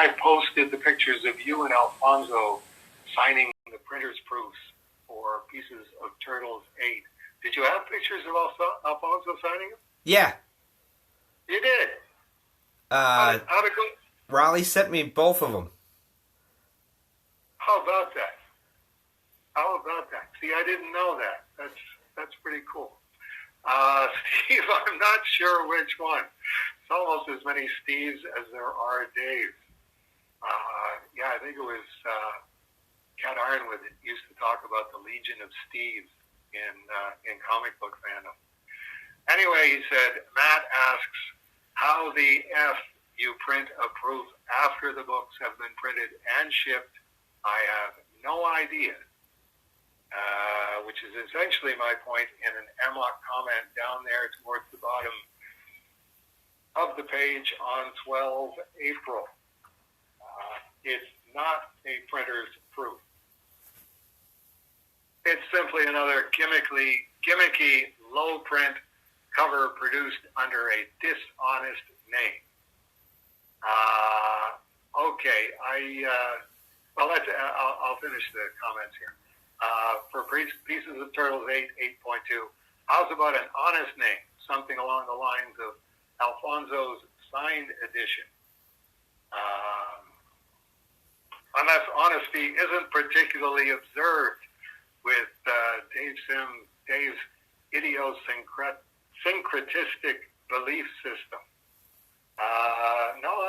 I posted the pictures of you and Alfonso signing the printer's proofs for Pieces of Turtles 8. Did you have pictures of Alfonso signing them? Yeah. You did? How'd it go? Raleigh sent me both of them. How about that? See, I didn't know that. That's pretty cool. Steve, I'm not sure which one. It's almost as many Steves as there are Daves. Yeah, I think it was Cat Ironwood that used to talk about the Legion of Steves in comic book fandom. Anyway, he said, Matt asks, how the F you print a proof after the books have been printed and shipped? I have no idea. Which is essentially my point in an MLOC comment down there towards the bottom of the page on 12 April. It's not a printer's proof. It's simply another gimmicky, low-print cover produced under a dishonest name. Okay, I'll finish the comments here. For Pieces of Turtles 8, 8.2, how's about an honest name? Something along the lines of Alfonso's signed edition. Unless honesty isn't particularly observed with Dave's idiosyncratistic belief system. No,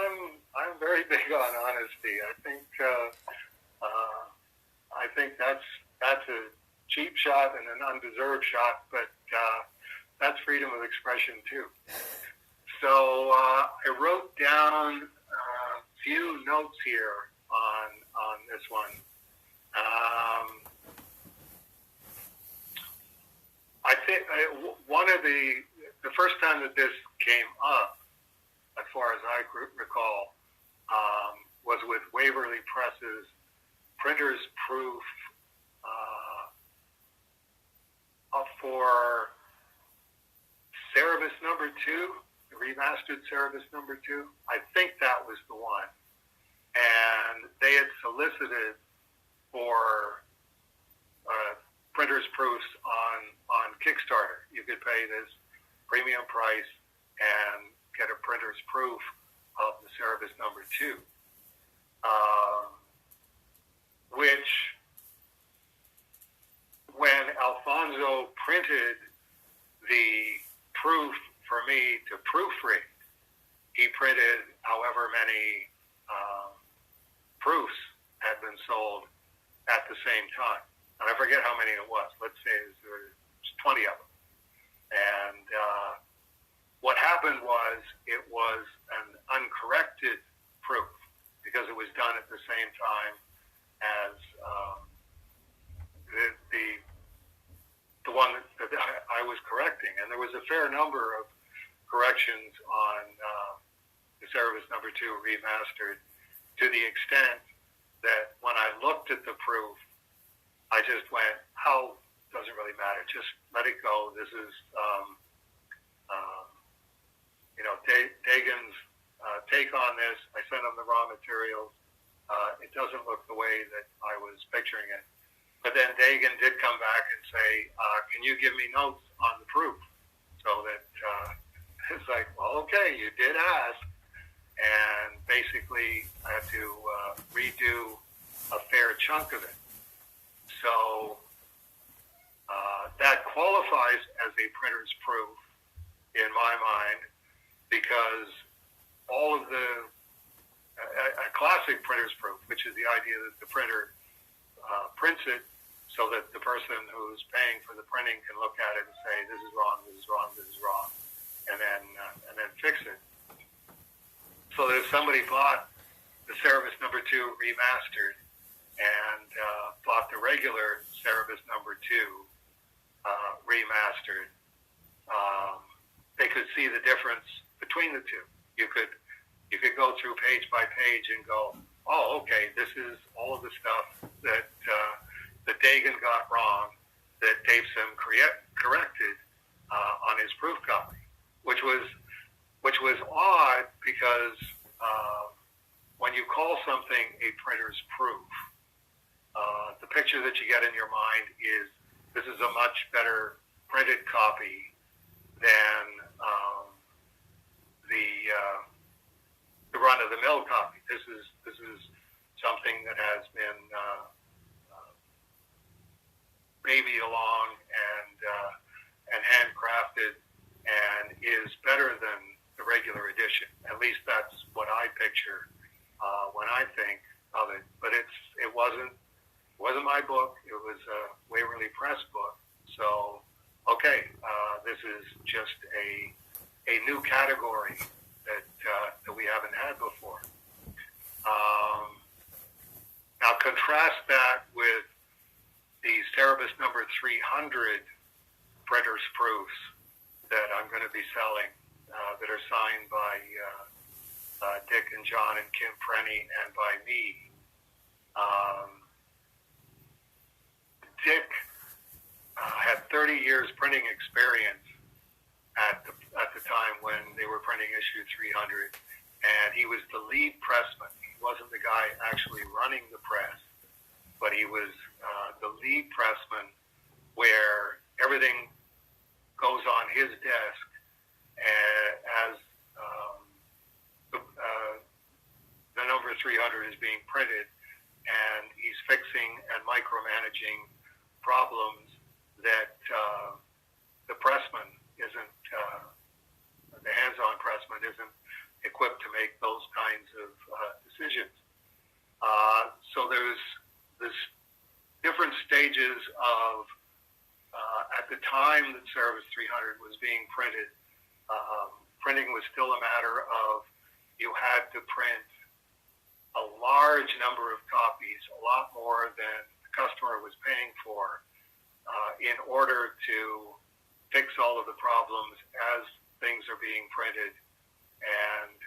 I'm very big on honesty. I think that's a cheap shot and an undeserved shot, but that's freedom of expression too. So I wrote down a few notes here on this one. I think one of the first time that this came up, as far as I recall, was with Waverly Press's printer's proof for Cerebus number 2, the remastered Cerebus number 2. I think that was the one. And they had solicited for printer's proofs on Kickstarter. You could pay this premium price and get a printer's proof of the Cerebus number 2. Which, when Alfonso printed the proof for me to proofread, he printed however many proofs had been sold at the same time. And I forget how many it was. Let's say there was 20 of them. And what happened was it was an uncorrected proof because it was done at the same time as the one that I was correcting. And there was a fair number of corrections on the Cerebus number 2 remastered, to the extent that when I looked at the proof, I just went, how doesn't really matter. Just let it go. This is, Dagan's take on this. I sent him the raw materials. It doesn't look the way that I was picturing it. But then Dagan did come back and say, can you give me notes on the proof? So that it's like, well, okay, you did ask. And basically, I had to redo a fair chunk of it. So that qualifies as a printer's proof in my mind, because all of a classic printer's proof, which is the idea that the printer prints it so that the person who's paying for the printing can look at it and say, this is wrong, this is wrong, this is wrong, and then fix it. So that if somebody bought the Cerebus number 2 remastered and bought the regular Cerebus number 2 remastered, they could see the difference between the two. You could go through page by page and go, oh, okay, this is all of the stuff that Dagan got wrong that Dave Sim corrected on his proof copy, which was odd because when you call something a printer's proof, the picture that you get in your mind is this is a much better printed copy than the run-of-the-mill copy. This is something that has been babied along and handcrafted and is better than the regular edition. At least that's what I picture when I think of it. But it wasn't my book. It was a Waverly Press book. So okay, this is just a new category that we haven't had before. Now contrast that with the Cerebus number 300 printer's proofs that I'm going to be selling that are signed by Dick and John and Kim Prenny and by me. Dick had 30 years printing experience at the time when they were printing issue 300, and he was the lead pressman. He wasn't the guy actually running the press, but he was the lead pressman, where everything goes on his desk as the number 300 is being printed, and he's fixing and micromanaging problems that the pressman isn't, the hands-on pressman isn't equipped to make those kinds of decisions. So there's different stages of, at the time that Cerebus 300 was being printed, printing was still a matter of you had to print a large number of copies, a lot more than the customer was paying for, in order to fix all of the problems as things are being printed and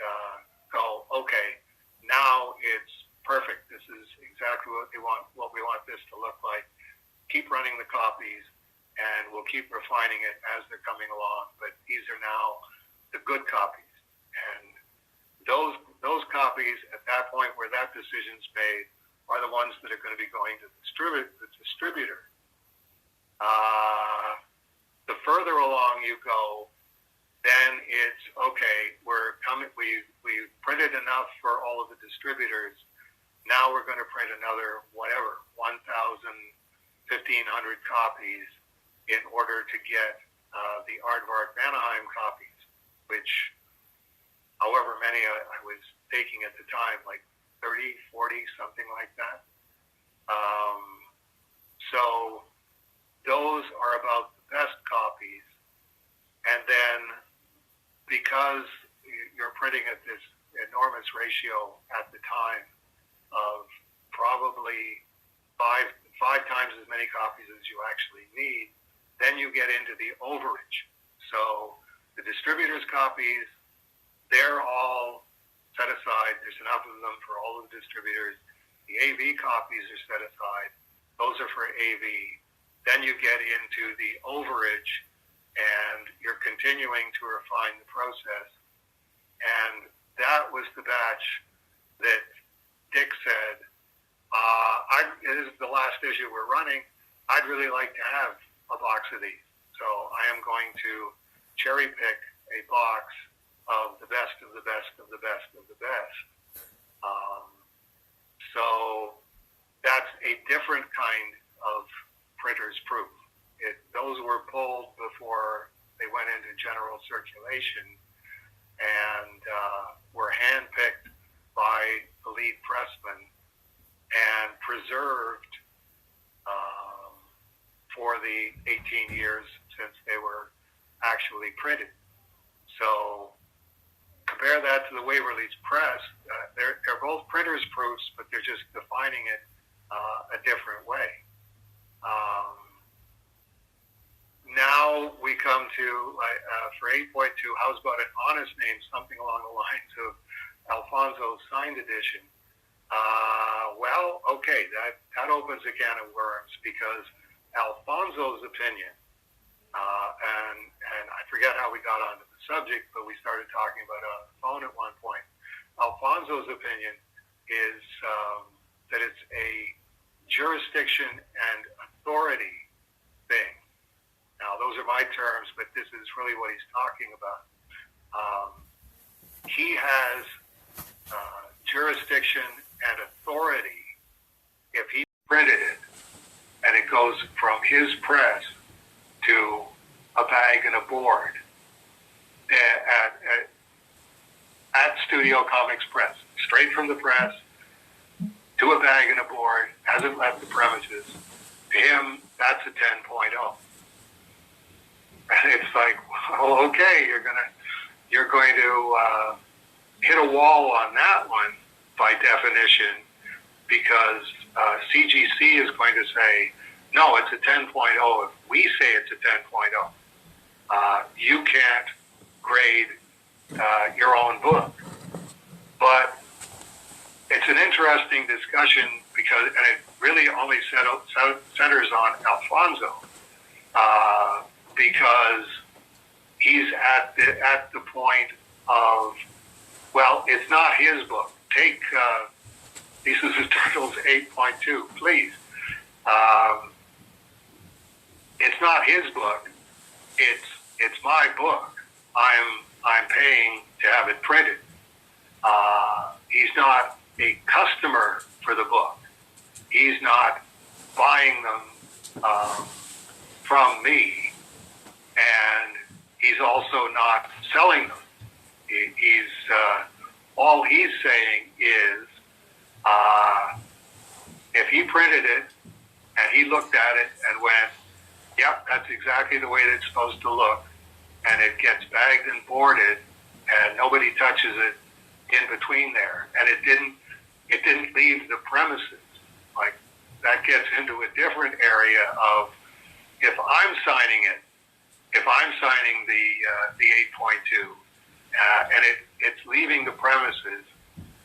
go, okay, now it's perfect. This is exactly what we want this to look like. Keep running the copies, and we'll keep refining it as they're coming along. But these are now the good copies, and those copies at that point where that decision's made are the ones that are going to be going to the distributor. The further along you go, then it's okay. We've printed enough for all of the distributors. Now we're going to print another 1,000, 1,500 copies in order to get the Aardvark Vanaheim copies, which, however many I was taking at the time, like 30, 40, something like that. So those are about the best copies. And then because you're printing at this enormous ratio at the time of probably five times as many copies as you actually need, then you get into the overage. So the distributor's copies, they're all set aside. There's enough of them for all of the distributors. The AV copies are set aside. Those are for AV. Then you get into the overage, and you're continuing to refine the process. And that was the batch that Dick said, this is the last issue we're running. I'd really like to have a box of these. So I am going to cherry pick a box of the best of the best of the best of the best. So that's a different kind of printer's proof. Those were pulled before they went into general circulation and were handpicked by the lead pressman and preserved for the 18 years since they were actually printed. So compare that to the Waverly's Press. They're both printer's proofs, but they're just defining it a different way. Now we come to, for 8.2, how's about an honest name, something along the lines of Alfonso's signed edition. Well, okay, that opens a can of worms, because Alfonso's opinion, and I forget how we got onto the subject, but we started talking about it on the phone at one point. Alfonso's opinion is that it's a jurisdiction and authority thing. Now, those are my terms, but this is really what he's talking about. He has jurisdiction and authority if he printed it and it goes from his press to a bag and a board at Studio Comics Press, straight from the press to a bag and a board, hasn't left the premises. To him, that's a 10.0. And it's like, well, okay, you're going to hit a wall on that one by definition, because CGC is going to say, no, it's a 10.0. If we say it's a 10.0, you can't grade your own book. But it's an interesting discussion because, and it really only centers on Alfonso, because he's at the point of, well, it's not his book. Take Thesis of Turtles 8.2, please. It's not his book. It's my book. I'm paying to have it printed. He's not a customer for the book. He's not buying them from me, and he's also not selling them. He's all he's saying is, if he printed it and he looked at it and went, yep, that's exactly the way it's supposed to look, and it gets bagged and boarded and nobody touches it in between there, and it didn't leave the premises, like, that gets into a different area of, if I'm signing it, if I'm signing the 8.2 and it's leaving the premises,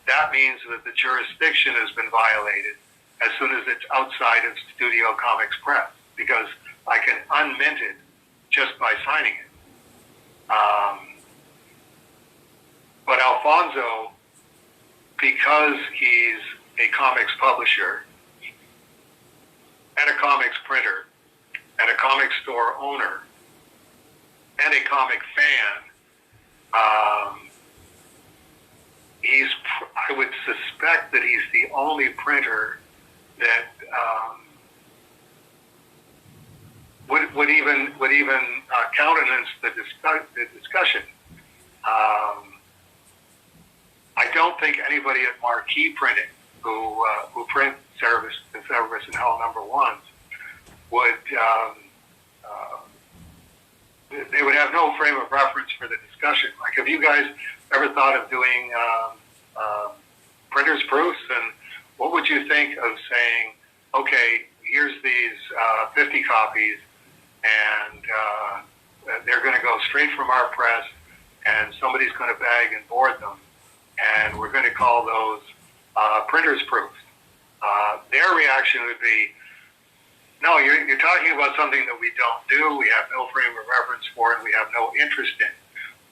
that means that the jurisdiction has been violated as soon as it's outside of Studio Comics Press, because I can unmint it just by signing it. But Alfonso, because he's a comics publisher and a comics printer and a comic store owner and a comic fan, I would suspect that he's the only printer that would even countenance the discussion. I don't think anybody at Marquee Printing, who print Cerberus and Hell #1s, would they would have no frame of reference for the discussion. Like, have you guys ever thought of doing printer's proofs? And what would you think of saying, okay, here's these 50 copies, and they're going to go straight from our press, and somebody's going to bag and board them, and we're going to call those printer's proofs. Their reaction would be, no, you're talking about something that we don't do, we have no frame of reference for, and we have no interest in.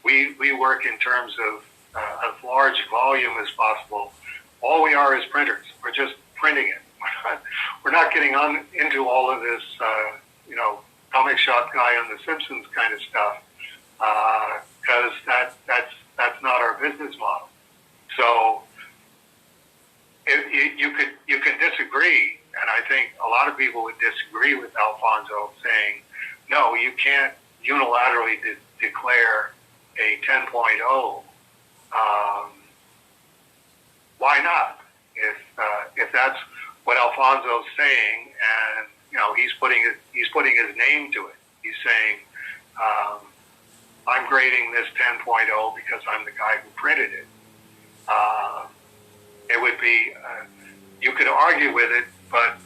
We work in terms of as large volume as possible. All we are is printers. We're just printing it. We're not getting on into all of this, comic shop guy on The Simpsons kind of stuff, because that's not our business model. So you can disagree, and I think a lot of people would disagree with Alfonso saying, no, you can't unilaterally declare a 10.0. Why not? If that's what Alfonso's saying, and he's putting his name to it. He's saying, I'm grading this 10.0 because I'm the guy who printed it. It would be, you could argue with it, but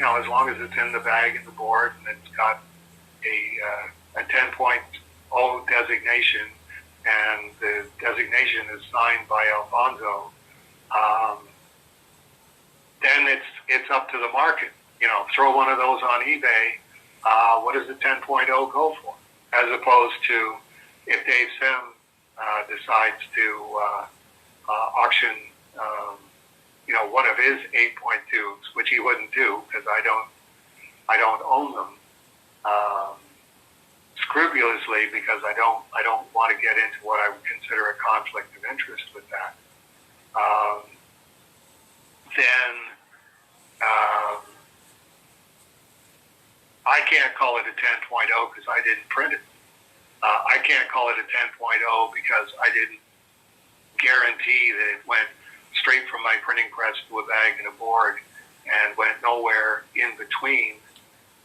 as long as it's in the bag and the board and it's got a 10.0 designation, and the designation is signed by Alfonso, then it's up to the market. Throw one of those on eBay. What does the 10.0 go for? As opposed to if Dave Sim decides to auction, one of his 8.2s, which he wouldn't do because I don't own them scrupulously because I don't want to get into what I would consider a conflict of interest with that. Then I can't call it a 10.0 because I didn't print it. I can't call it a 10.0 because I didn't guarantee that it went straight from my printing press to a bag and a board and went nowhere in between.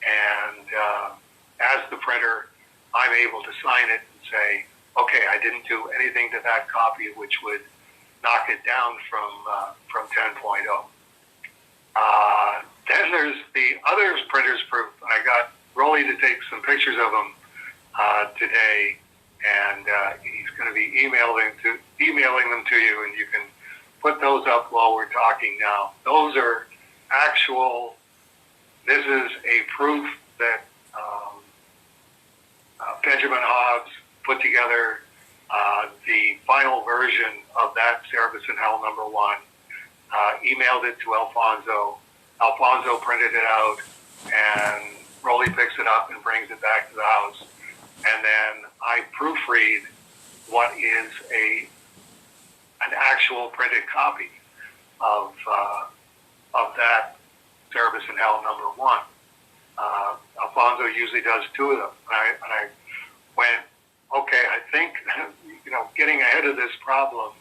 And as the printer, I'm able to sign it and say, okay, I didn't do anything to that copy which would knock it down from 10.0. Then there's the other printer's proof. I got Rolly to take some pictures of them today, and he's going to be emailing them to you, and you can put those up while we're talking now. Those are actual. This is a proof that Benjamin Hobbs put together the final version of that Cerebus in Hell #1. Emailed it to Alfonso. Alfonso printed it out, and Rolly picks it up and brings it back to the house. And then I proofread what is an actual printed copy of that Cerebus in Hell #1. Alfonso usually does 2 of them, and I went, okay, I think getting ahead of this problem,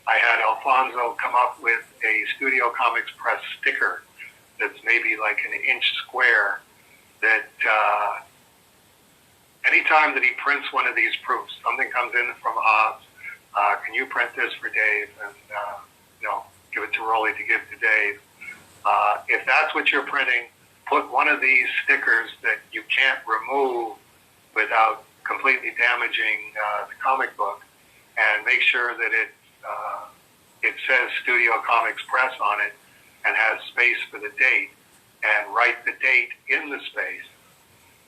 I had Alfonso come up with a Studio Comics Press sticker that's maybe like an inch square that anytime that he prints one of these proofs, something comes in from Hobbs, can you print this for Dave? And, give it to Rolly to give to Dave. If that's what you're printing, put one of these stickers that you can't remove without completely damaging the comic book, and make sure that it says Studio Comics Press on it and has space for the date, and write the date in the space.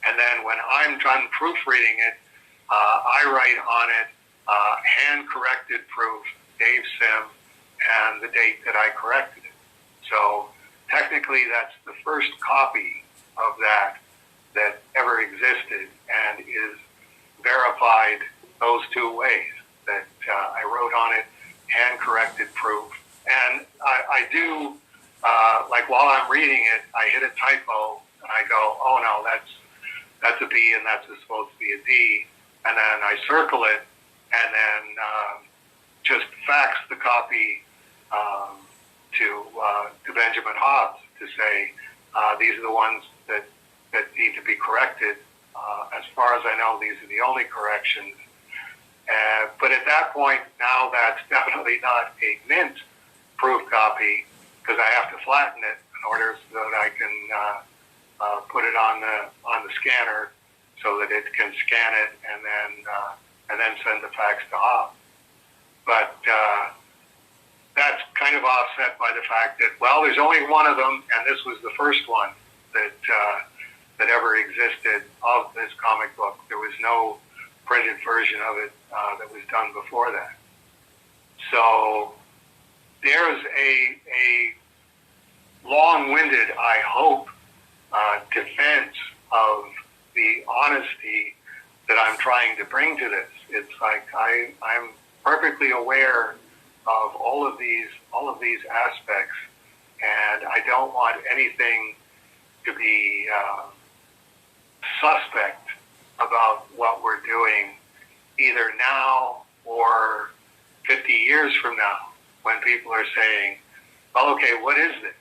And then when I'm done proofreading it, I write on it hand-corrected proof, Dave Sim, and the date that I corrected it. So technically that's the first copy of that ever existed and is verified those 2 ways, that I wrote on it hand-corrected proof. And I do, like while I'm reading it, I hit a typo and I go, oh no, that's a B and that's supposed to be a D. And then I circle it and then just fax the copy to Benjamin Hobbs to say, these are the ones that need to be corrected. As far as I know, these are the only corrections. But at that point, now that's definitely not a mint proof copy because I have to flatten it in order so that I can put it on the scanner so that it can scan it and then send the fax to Hobbs. But that's kind of offset by the fact that, well, there's only one of them, and this was the first one that ever existed of this comic book. There was no printed version of it that was done before that. So there's a long-winded, I hope, defense of the honesty that I'm trying to bring to this. It's like I'm perfectly aware of all of these aspects, and I don't want anything to be suspect about what we're doing either now or 50 years from now when people are saying, well, okay, what is this?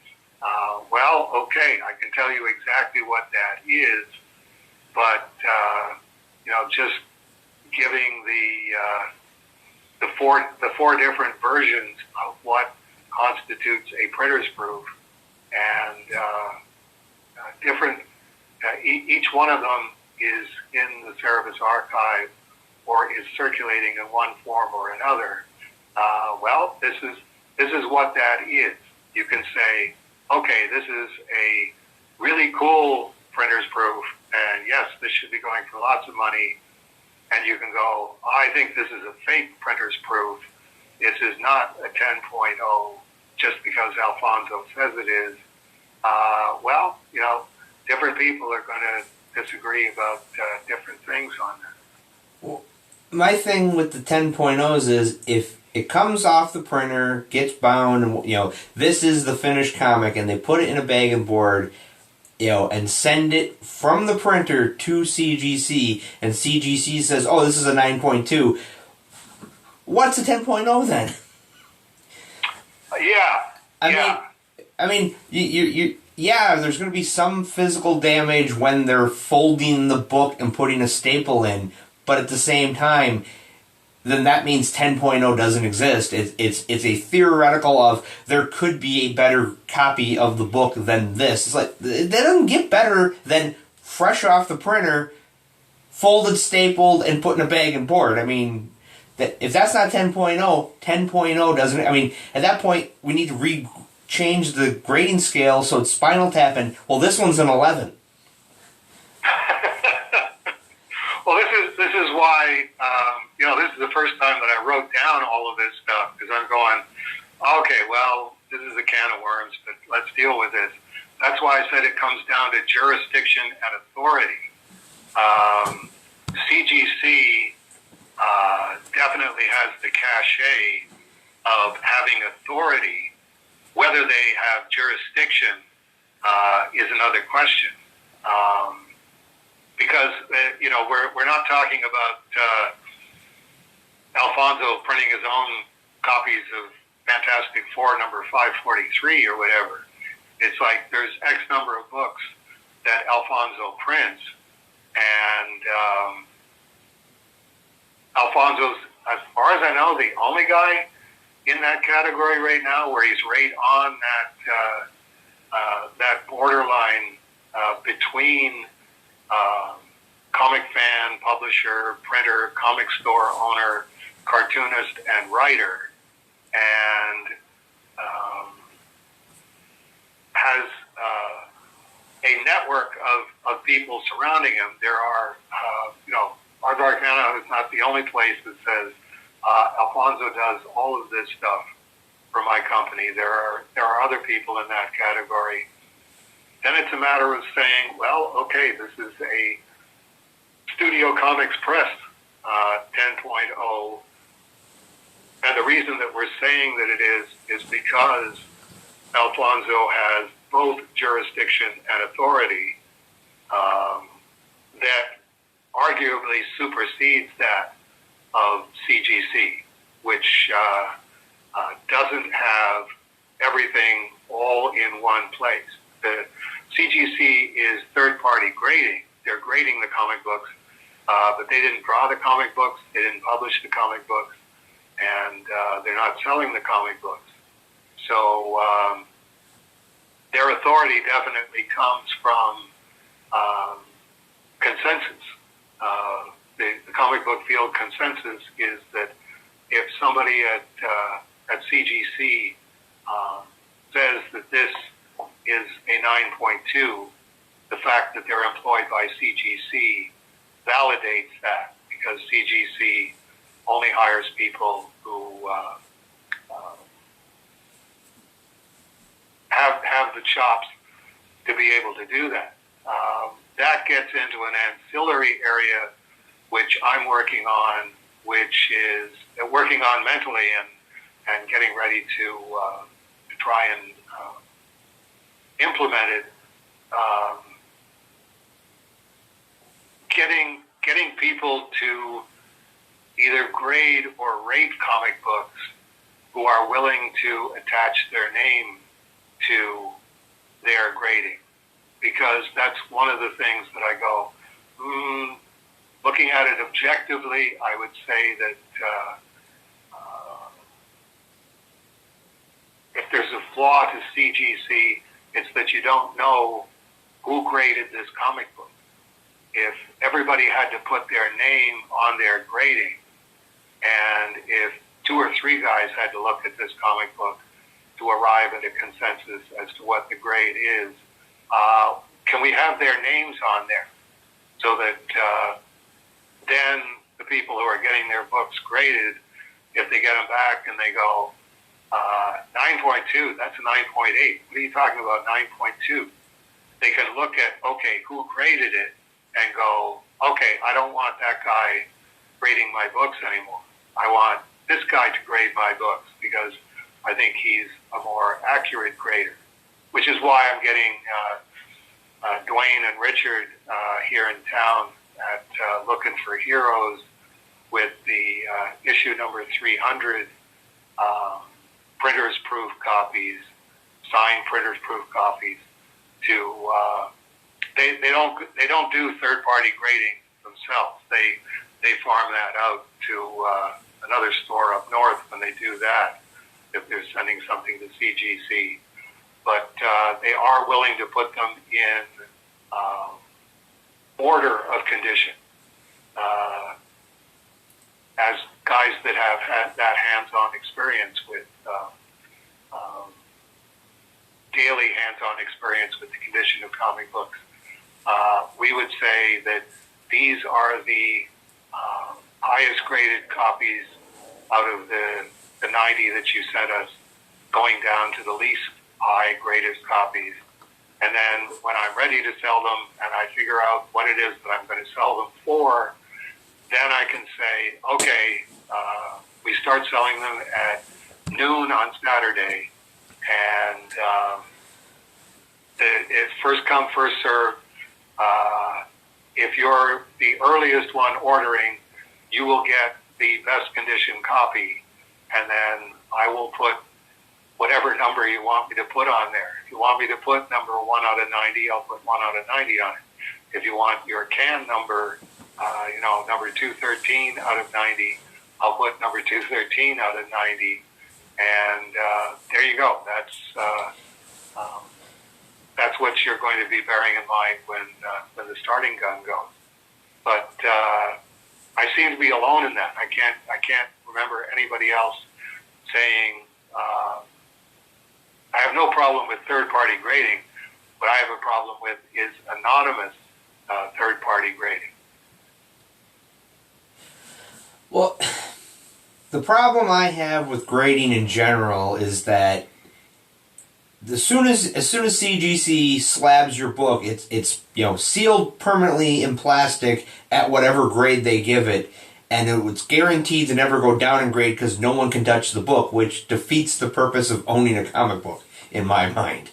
Well, okay, I can tell you exactly what that is, but just giving the four different versions of what constitutes a printer's proof, and each one of them is in the Cerebus archive or is circulating in one form or another. Well, this is what that is. You can say, okay, this is a really cool printer's proof, and yes, this should be going for lots of money. And you can go, I think this is a fake printer's proof. This is not a 10.0 just because Alfonso says it is. Well, different people are going to disagree about different things on that. Well, my thing with the 10.0s is if it comes off the printer, gets bound, and this is the finished comic, and they put it in a bag and board, and send it from the printer to CGC, and CGC says, "Oh, this is a 9.2." What's a 10.0 then? Yeah. I mean, there's going to be some physical damage when they're folding the book and putting a staple in, but at the same time, then that means 10.0 doesn't exist. It's a theoretical of there could be a better copy of the book than this. It's like, that doesn't get better than fresh off the printer, folded, stapled, and put in a bag and board. I mean, if that's not 10.0, 10.0 doesn't... I mean, at that point, we need to change the grading scale so it's Spinal Tap, and, well, this one's an 11. Well, this is why, this is the first time that I wrote down all of this stuff, because I'm going, okay, well, this is a can of worms, but let's deal with this. That's why I said it comes down to jurisdiction and authority. CGC definitely has the cachet of having authority. Whether they have jurisdiction is another question. Because, we're not talking about Alfonso printing his own copies of Fantastic Four number 543 or whatever. It's like there's X number of books that Alfonso prints, and Alfonso's, as far as I know, the only guy in that category right now where he's right on that borderline between comic fan, publisher, printer, comic store owner, cartoonist, and writer, and has a network of people surrounding him. There are, Ars Arcana is not the only place that says Alfonso does all of this stuff for my company. There are other people in that category. Then it's a matter of saying, well, okay, this is a Studio Comics Press 10.0, and the reason that we're saying that it is because Alfonso has both jurisdiction and authority that arguably supersedes that of CGC, which doesn't have everything all in one place. The CGC is third-party grading. They're grading the comic books, but they didn't draw the comic books, they didn't publish the comic books, and they're not selling the comic books. So their authority definitely comes from consensus. The comic book field consensus is that if somebody at CGC says that this is a 9.2, the fact that they're employed by CGC validates that, because CGC only hires people who have the chops to be able to do that. That gets into an ancillary area which I'm working on, which is working on mentally and getting ready to try and implement it. Getting people to either grade or rate comic books who are willing to attach their name to their grading, because that's one of the things that I go, looking at it objectively, I would say that if there's a flaw to CGC, it's that you don't know who graded this comic book. If everybody had to put their name on their grading, and if 2 or 3 guys had to look at this comic book to arrive at a consensus as to what the grade is, can we have their names on there so that then the people who are getting their books graded, if they get them back and they go, 9.2, that's a 9.8. What are you talking about, 9.2? They can look at, okay, who graded it and go, okay, I don't want that guy grading my books anymore. I want this guy to grade my books because I think he's a more accurate grader, which is why I'm getting Dwayne and Richard here in town at Looking for Heroes with the issue number 300 printers proof copies, signed printers proof copies. To they don't do third party grading themselves. They farm that out to another store up north when they do that, if they're sending something to CGC. But they are willing to put them in order of condition as guys that have had that hands-on experience with daily hands-on experience with the condition of comic books. We would say that these are the highest graded copies out of the 90 that you sent us, going down to the least high graded copies. And then when I'm ready to sell them and I figure out what it is that I'm going to sell them for, then I can say, okay, we start selling them at noon on Saturday, and it's first come, first served. If you're the earliest one ordering, you will get the best condition copy, and then I will put whatever number you want me to put on there. If you want me to put number 1 out of 90, I'll put 1 out of 90 on it. If you want your can number, number 213 out of 90, I'll put number 213 out of 90. And there you go. That's what you're going to be bearing in mind when the starting gun goes. But I seem to be alone in that. I can't remember anybody else saying. I have no problem with third-party grading. What I have a problem with is anonymous third-party grading. Well, the problem I have with grading in general is that as soon as CGC slabs your book, it's sealed permanently in plastic at whatever grade they give it, and it's guaranteed to never go down in grade because no one can touch the book, which defeats the purpose of owning a comic book, in my mind.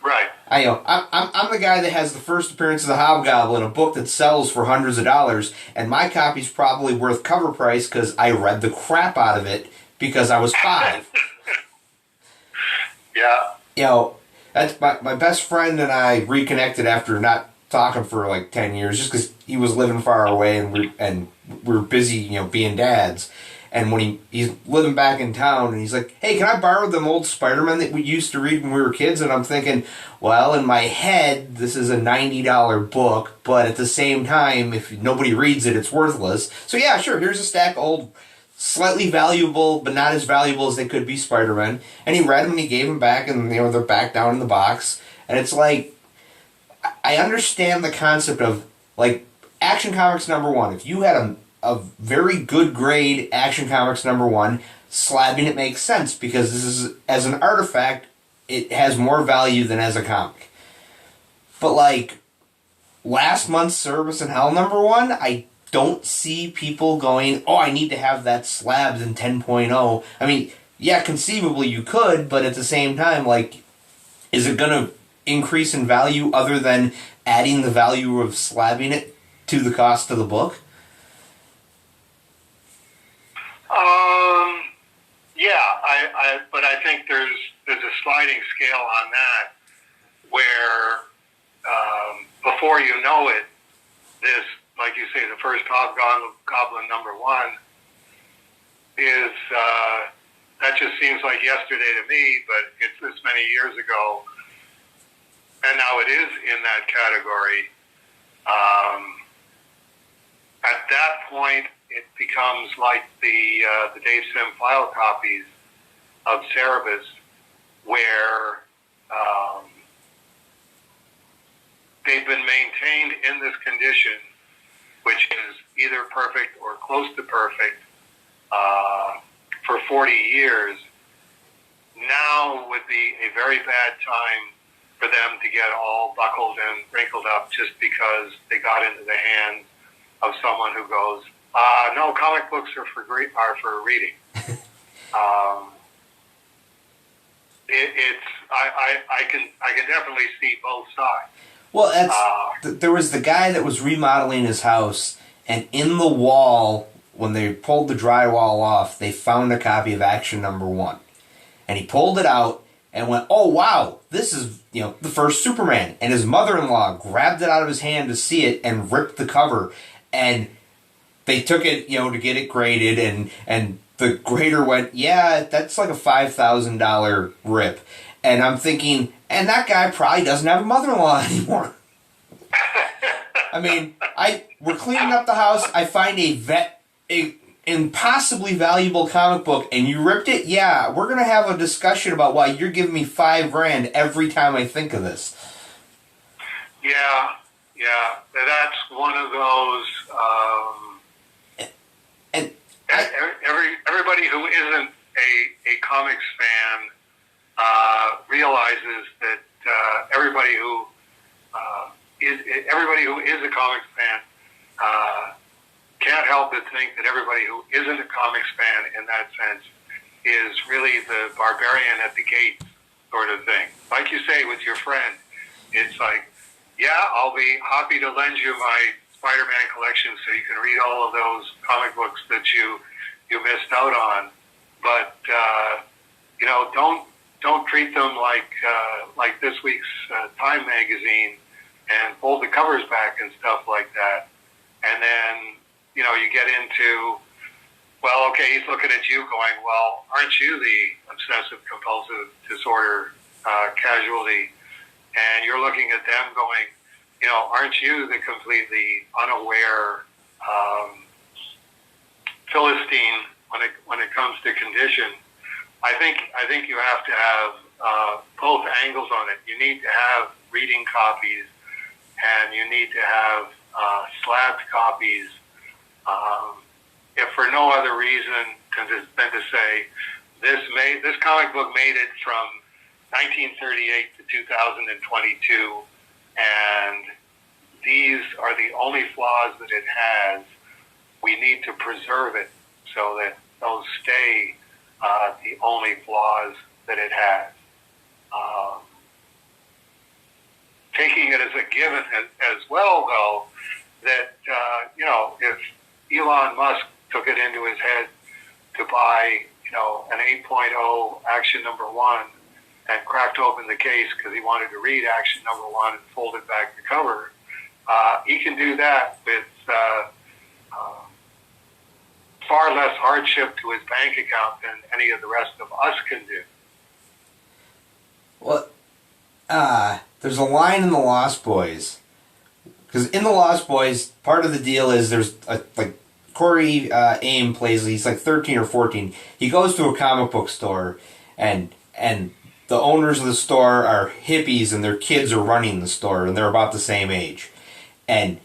Right. I'm the guy that has the first appearance of the Hobgoblin, a book that sells for hundreds of dollars, and my copy's probably worth cover price because I read the crap out of it because I was 5. Yeah. That's my best friend and I reconnected after not talking for like 10 years, just because he was living far away and we were busy, being dads. And when he's living back in town, and he's like, "Hey, can I borrow them old Spider-Man that we used to read when we were kids?" And I'm thinking, well, in my head, this is a $90 book, but at the same time, if nobody reads it, it's worthless. So yeah, sure, here's a stack of old, slightly valuable, but not as valuable as they could be Spider-Man. And he read them and he gave them back, and they're back down in the box. And it's like, I understand the concept of, like, Action Comics #1. If you had a very good grade Action Comics #1, slabbing it makes sense because this is, as an artifact, it has more value than as a comic. But like last month's Service in Hell #1, I don't see people going, "Oh, I need to have that slabbed in 10.0. I mean, yeah, conceivably you could, but at the same time, like, is it going to increase in value other than adding the value of slabbing it to the cost of the book? Yeah, but I think there's a sliding scale on that where before you know it, this, like you say, the first Hobgoblin #1 is that just seems like yesterday to me, but it's this many years ago, and now it is in that category. At that point, it becomes like the Dave Sim file copies of Cerebus, where they've been maintained in this condition, which is either perfect or close to perfect, for 40 years, now would be a very bad time for them to get all buckled and wrinkled up just because they got into the hands of someone who goes, no, comic books are for reading. I can definitely see both sides. Well, there was the guy that was remodeling his house, and in the wall, when they pulled the drywall off, they found a copy of Action Number 1. And he pulled it out and went, oh, wow, this is, the first Superman. And his mother-in-law grabbed it out of his hand to see it and ripped the cover. And they took it, to get it graded, and the grader went, yeah, that's like a $5,000 rip. And I'm thinking, and that guy probably doesn't have a mother-in-law anymore. I mean, we're cleaning up the house, I find a impossibly valuable comic book, and you ripped it? Yeah, we're going to have a discussion about why you're giving me $5,000 every time I think of this. Yeah, that's one of those, everybody who isn't a comics fan realizes that everybody who is a comics fan can't help but think that everybody who isn't a comics fan in that sense is really the barbarian at the gate sort of thing. Like you say with your friend, it's like, yeah, I'll be happy to lend you my Spider-Man collection so you can read all of those comic books that you missed out on. But don't treat them like this week's Time magazine and fold the covers back and stuff like that. And then you get into, well, okay, he's looking at you going, well, aren't you the obsessive compulsive disorder casualty? And you're looking at them going, aren't you the completely unaware Philistine when it comes to condition? I think you have to have both angles on it. You need to have reading copies, and you need to have slabbed copies. If for no other reason than to say this comic book made it from 1938 to 2022, and these are the only flaws that it has. We need to preserve it so that those stay the only flaws that it has. Taking it as a given as well, though, that if Elon Musk took it into his head to buy an 8.0 Action Number 1 and cracked open the case because he wanted to read Action Number 1 and folded back the cover, he can do that with far less hardship to his bank account than any of the rest of us can do. Well, there's a line in The Lost Boys. Because in The Lost Boys, part of the deal is there's Corey Aim plays, he's like 13 or 14. He goes to a comic book store, and the owners of the store are hippies, and their kids are running the store, and they're about the same age. And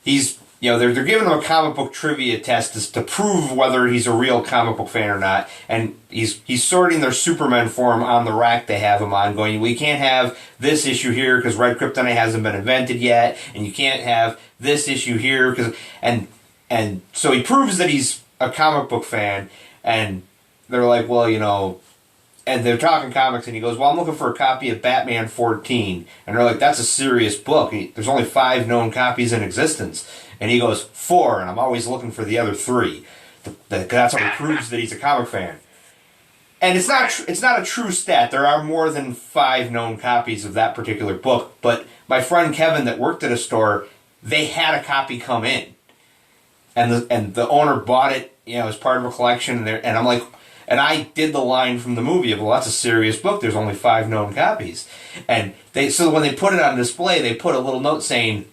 he's, they're giving him a comic book trivia test to prove whether he's a real comic book fan or not. And he's sorting their Superman for him on the rack they have him on, going, we can't have this issue here because Red Kryptonite hasn't been invented yet, and you can't have this issue here because and so he proves that he's a comic book fan, and they're like, well, and they're talking comics, and he goes, well, I'm looking for a copy of Batman 14. And they're like, that's a serious book. There's only 5 known copies in existence. And he goes, 4, and I'm always looking for the other 3. That's how he proves that he's a comic fan. And it's not a true stat. There are more than 5 known copies of that particular book. But my friend Kevin that worked at a store, they had a copy come in. And the owner bought it, as part of a collection. And I'm like, and I did the line from the movie of, well, that's a serious book. There's only 5 known copies. And so when they put it on display, they put a little note saying,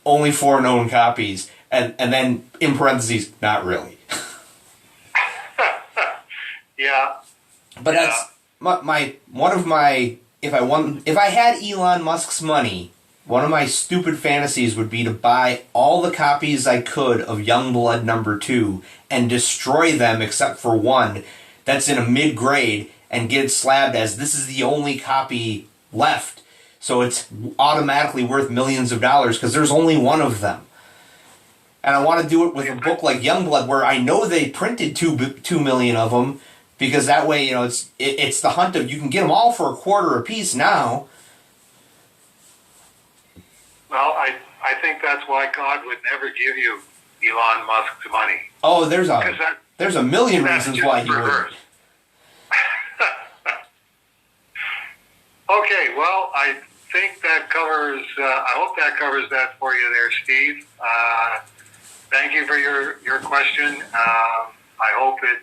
only 4 known copies. And then in parentheses, not really. Yeah. But that's if I had Elon Musk's money, one of my stupid fantasies would be to buy all the copies I could of Youngblood number 2 and destroy them except for one that's in a mid-grade, and get it slabbed as this is the only copy left. So it's automatically worth millions of dollars because there's only one of them. And I want to do it with a book like Youngblood, where I know they printed 2 million of them, because that way, you know, it's the hunt of, you can get them all for $0.25 a piece now. Well, I think that's why God would never give you Elon Musk's money. Oh, there's a million reasons why he wouldn't. Okay, well, I think that covers, I hope that covers that for you there, Steve. Thank you for your question. I hope it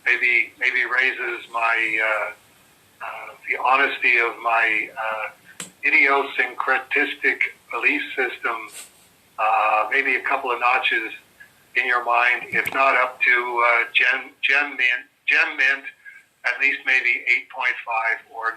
maybe raises my the honesty of my idiosyncratistic belief system maybe a couple of notches in your mind, if not up to gem mint, at least maybe 8.5 or 9.5.